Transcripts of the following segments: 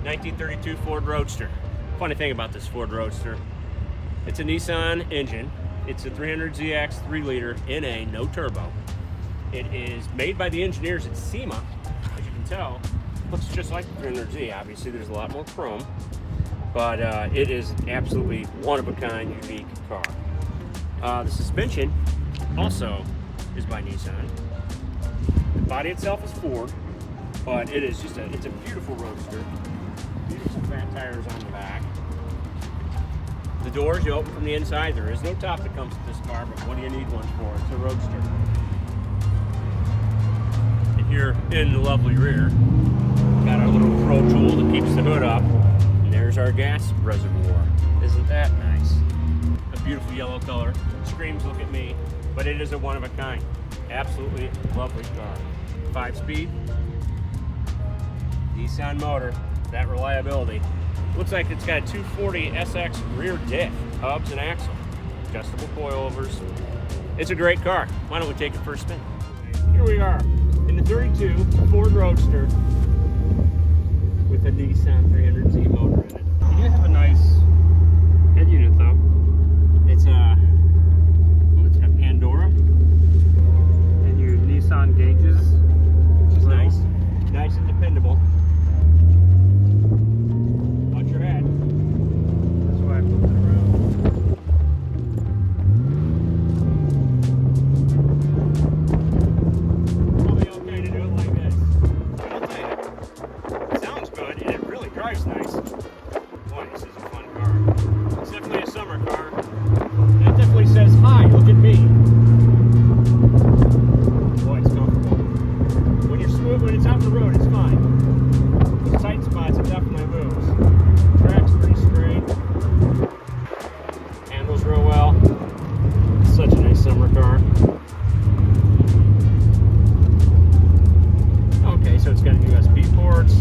1932 Ford Roadster. Funny thing about this Ford Roadster, it's a Nissan engine. It's a 300ZX 3-liter NA, no turbo. It is made by the engineers at SEMA. As you can tell, looks just like the 300Z. Obviously, there's a lot more chrome, but it is absolutely one-of-a-kind, unique car. The suspension also is by Nissan. The body itself is Ford, but it is just it's a beautiful Roadster. Beautiful fat tires on the back. The doors you open from the inside. There is no top that comes with this car, but what do you need one for? It's a Roadster. And here in the lovely rear, got our little pro tool that keeps the hood up. And there's our gas reservoir. Isn't that nice? A beautiful yellow color. Screams, look at me. But it is a one-of-a-kind. Absolutely lovely car. 5-speed. Nissan motor. That reliability. Looks like it's got a 240 SX rear diff, hubs and axle, adjustable coilovers. It's a great car. Why don't we take it for a spin? Here we are in the 32 Ford Roadster with a Nissan 300Z motor in it. You do have a nice head unit though. It's got Pandora and your Nissan gauges, which is nice and dependable. Nice. Boy, this is a fun car. It's definitely a summer car. And it definitely says, hi, look at me. Boy, it's comfortable. When you're smooth, when it's out the road, it's fine. Those tight spots, it definitely moves. Track's pretty straight. Handles real well. It's such a nice summer car. Okay, so it's got USB ports.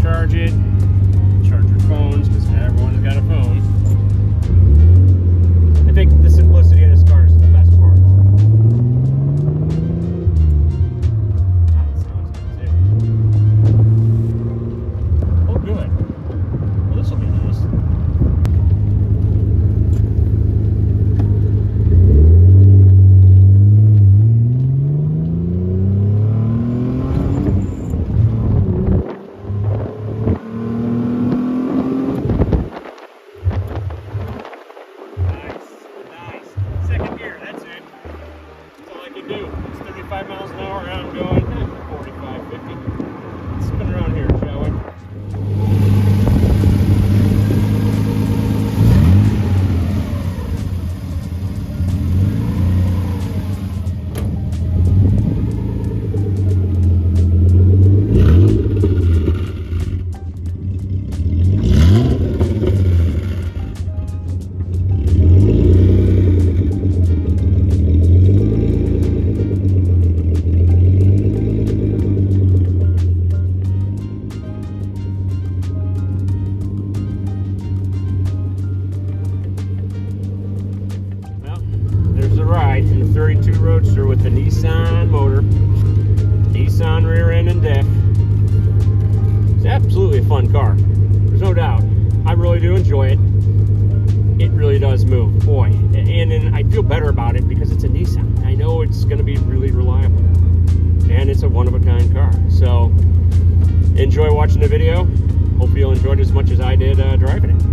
Charge it, charge your phones, because everyone's got a phone. I think the simplicity of this car is the best part. That sounds good too. Oh good. Well, this will be nice. Do. It's 35 miles an hour, and I'm going 45, 50. Let's spin around here, shall we? Ride in the 32 Roadster with the Nissan motor, Nissan rear end and diff. It's absolutely a fun car. There's no doubt. I really do enjoy it. It really does move, boy. And I feel better about it because it's a Nissan. I know it's going to be really reliable, and it's a one-of-a-kind car. So enjoy watching the video. Hope you enjoyed it as much as I did driving it.